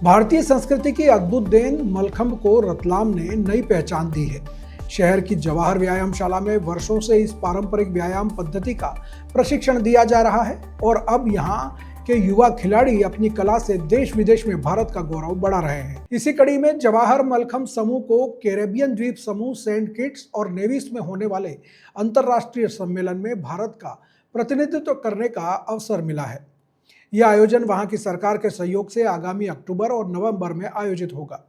भारतीय संस्कृति की अद्भुत देन मलखंभ को रतलाम ने नई पहचान दी है। शहर की जवाहर व्यायामशाला में वर्षों से इस पारंपरिक व्यायाम पद्धति का प्रशिक्षण दिया जा रहा है और अब यहाँ के युवा खिलाड़ी अपनी कला से देश विदेश में भारत का गौरव बढ़ा रहे हैं। इसी कड़ी में जवाहर मलखंभ समूह को कैरेबियन द्वीप समूह सेंट किट्स और नेविस में होने वाले अंतर्राष्ट्रीय सम्मेलन में भारत का प्रतिनिधित्व करने का अवसर मिला है। यह आयोजन वहां की सरकार के सहयोग से आगामी अक्टूबर और नवंबर में आयोजित होगा।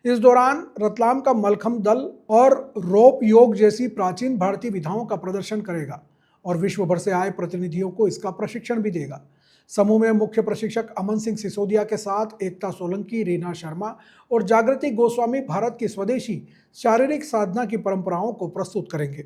इस दौरान रतलाम का मलखंभ दल और रोप योग जैसी प्राचीन भारतीय विधाओं का प्रदर्शन करेगा और विश्व भर से आए प्रतिनिधियों को इसका प्रशिक्षण भी देगा। समूह में मुख्य प्रशिक्षक अमन सिंह सिसोदिया के साथ एकता सोलंकी, रीना शर्मा और जागृति गोस्वामी भारत की स्वदेशी शारीरिक साधना की परंपराओं को प्रस्तुत करेंगे।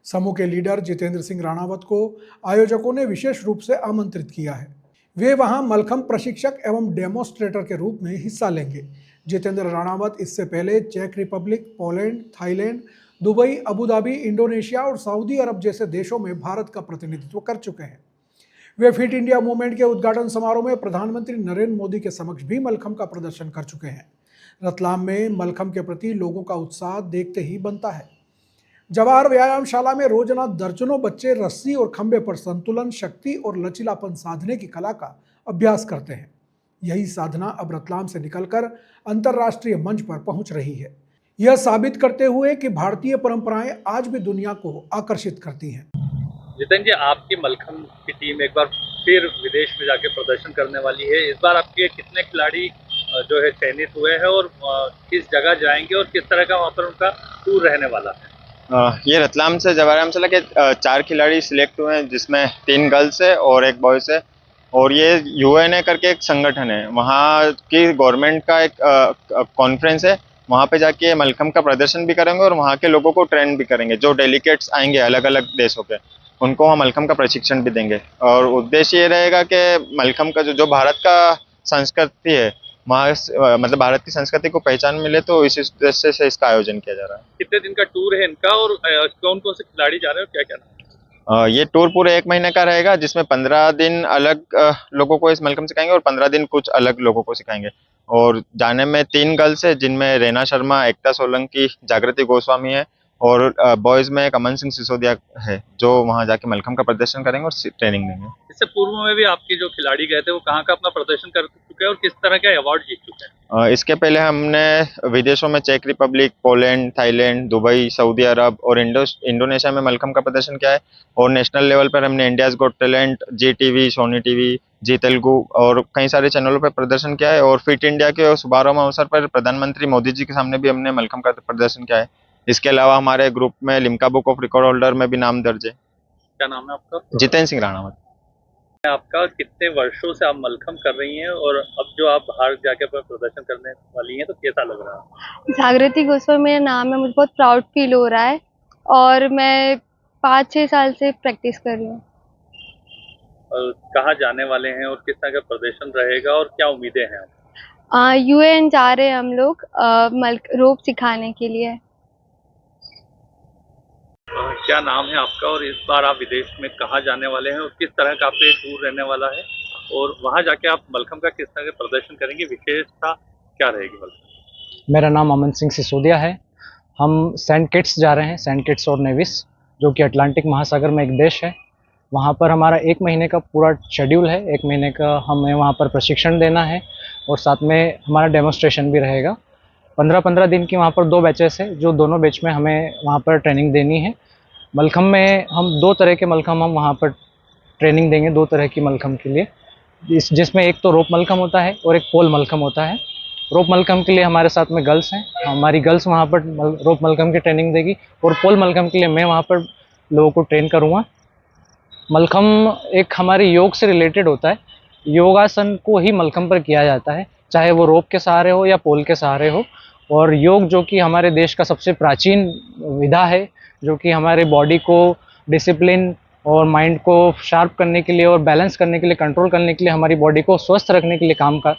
समूह के लीडर जितेंद्र सिंह राणावत को आयोजकों ने विशेष रूप से आमंत्रित किया है। वे वहां मलखंभ प्रशिक्षक एवं डेमोस्ट्रेटर के रूप में हिस्सा लेंगे। जितेंद्र राणावत इससे पहले चेक Republic, Poland, Thailand, Dubai, Abu Dhabi, Indonesia और सऊदी अरब जैसे देशों में भारत का प्रतिनिधित्व कर चुके हैं। वे फिट इंडिया मूवमेंट के उद्घाटन समारोह में प्रधानमंत्री नरेंद्र मोदी के समक्ष भी मलखंभ का प्रदर्शन कर चुके हैं। रतलाम में मलखंभ के प्रति लोगों का उत्साह देखते ही बनता है। जवाहर व्यायामशाला में रोजाना दर्जनों बच्चे रस्सी और खंबे पर संतुलन, शक्ति और लचीलापन साधने की कला का अभ्यास करते हैं। यही साधना अब रतलाम से निकलकर अंतर्राष्ट्रीय मंच पर पहुंच रही है, यह साबित करते हुए कि भारतीय परंपराएं आज भी दुनिया को आकर्षित करती हैं। जितेंद्र जी, आपकी मलखंभ की टीम एक बार फिर विदेश में जाके प्रदर्शन करने वाली है। इस बार आपके कितने खिलाड़ी जो है चयनित हुए हैं और किस जगह जाएंगे और किस तरह का वहाँ पर उनका टूर रहने वाला है? ये रतलाम से जवाहर व्यायामशाला के 4 खिलाड़ी सिलेक्ट हुए हैं, जिसमें 3 गर्ल्स है और 1 बॉयज है। और ये यूएनए करके एक संगठन है, वहाँ की गवर्नमेंट का एक कॉन्फ्रेंस है। वहाँ पे जाके मलखंभ का प्रदर्शन भी करेंगे और वहाँ के लोगों को ट्रेन भी करेंगे। जो डेलीगेट्स आएंगे अलग अलग देशों के, उनको वहाँ मलखंभ का प्रशिक्षण भी देंगे। और उद्देश्य ये रहेगा कि मलखंभ का जो भारत का संस्कृति है, वहाँ मतलब भारत की संस्कृति को पहचान मिले, तो इस उद्देश्य से इसका आयोजन किया जा रहा है। कितने दिन का टूर है इनका और कौन कौन से खिलाड़ी जा रहे हैं और क्या क्या नाम? ये टूर पूरे 1 महीने का रहेगा, जिसमें 15 दिन अलग लोगों को इस मलखंभ सिखाएंगे और 15 दिन कुछ अलग लोगों को सिखाएंगे। और जाने में 3 गर्ल्स है, जिनमें रीना शर्मा, एकता सोलंकी, जागृति गोस्वामी है। और बॉयज में एक अमन सिंह सिसोदिया है, जो वहाँ जाके मलखंभ का प्रदर्शन करेंगे और ट्रेनिंग देंगे। इससे पूर्व में भी आपके जो खिलाड़ी गए थे वो कहाँ का अपना प्रदर्शन कर चुके हैं और किस तरह के अवार्ड जीत चुके हैं? इसके पहले हमने विदेशों में चेक Republic, Poland, Thailand, Dubai, Saudi Arabia और इंडोनेशिया में मलखंभ का प्रदर्शन किया है। और नेशनल लेवल पर हमने इंडियाज गॉट टैलेंट, जी टीवी, सोनी टीवी, जी तेलुगु और कई सारे चैनलों पर प्रदर्शन किया है। और फिट इंडिया के शुभारंभ अवसर पर प्रधानमंत्री मोदी जी के सामने भी हमने मलखंभ का प्रदर्शन किया है। इसके अलावा हमारे ग्रुप में Limca book of record holder में भी नाम दर्ज है। क्या नाम है आपका? जितेंद्र सिंह राणावत। आपका कितने वर्षों से आप मलखंभ कर रही हैं और अब जो आप बाहर जाके अपना प्रदर्शन करने वाली हैं तो कैसा लग रहा है? जागृति गोस्वामी मेरा नाम है। मुझे बहुत प्राउड फील हो रहा है और मैं 5-6 साल से प्रैक्टिस कर रही हूँ। और कहाँ जाने वाले हैं और किस तरह का प्रदर्शन रहेगा और क्या उम्मीदें हैं? यूएन जा रहे हैं हम लोग रोप सिखाने के लिए। क्या नाम है आपका और इस बार आप विदेश में कहाँ जाने वाले हैं और किस तरह का आपका टूर रहने वाला है और वहाँ जाके आप मलखंभ का किस तरह का प्रदर्शन करेंगे, विशेषता क्या रहेगी मलखंभ? मेरा नाम अमन सिंह सिसोदिया है। हम सेंट किट्स जा रहे हैं, सेंट किट्स और नेविस, जो कि अटलांटिक महासागर में एक देश है। वहाँ पर हमारा 1 महीने का पूरा शेड्यूल है। 1 महीने का हमें वहाँ पर प्रशिक्षण देना है और साथ में हमारा डेमोस्ट्रेशन भी रहेगा। 15-15 दिन की वहाँ पर 2 बैचेस है, जो दोनों बैच में हमें वहाँ पर ट्रेनिंग देनी है। मलखंभ में हम 2 तरह के मलखंभ हम वहाँ पर ट्रेनिंग देंगे, 2 तरह की मलखंभ के लिए, जिसमें एक तो रोप मलखंभ होता है और एक पोल मलखंभ होता है। रोप मलखंभ के लिए हमारे साथ में गर्ल्स हैं, हमारी गर्ल्स वहाँ पर रोप मलखंभ की ट्रेनिंग देगी और पोल मलखंभ के लिए मैं वहाँ पर लोगों को ट्रेन करूँगा। मलखंभ एक हमारे योग से रिलेटेड होता है। योगासन को ही मलखंभ पर किया जाता है, चाहे वो रोप के सहारे हो या पोल के सहारे हो। और योग जो कि हमारे देश का सबसे प्राचीन विधा है, जो कि हमारे बॉडी को डिसिप्लिन और माइंड को शार्प करने के लिए और बैलेंस करने के लिए, कंट्रोल करने के लिए, हमारी बॉडी को स्वस्थ रखने के लिए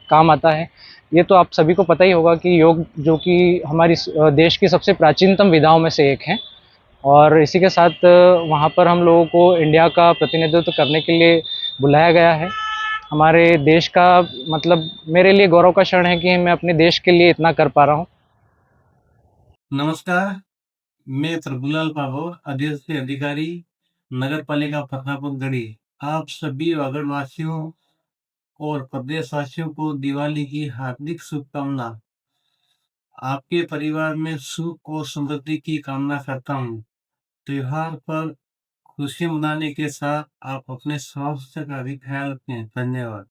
काम आता है। ये तो आप सभी को पता ही होगा कि योग जो कि हमारी देश की सबसे प्राचीनतम विधाओं में से एक है। और इसी के साथ वहाँ पर हम लोगों को इंडिया का प्रतिनिधित्व करने के लिए बुलाया गया है। हमारे देश का मतलब मेरे लिए गौरव का क्षण है कि मैं अपने देश के लिए इतना कर पा रहा हूँ। नमस्कार, मैं प्रभुलाल पाभोर, अध्यक्ष अधिकारी नगर पालिका फतेहपुर गढ़ी। आप सभी वागड़वासियों और प्रदेशवासियों को दिवाली की हार्दिक शुभकामना। आपके परिवार में सुख और समृद्धि की कामना करता हूँ। त्योहार पर खुशी मनाने के साथ आप अपने स्वास्थ्य का भी ख्याल रखें। धन्यवाद।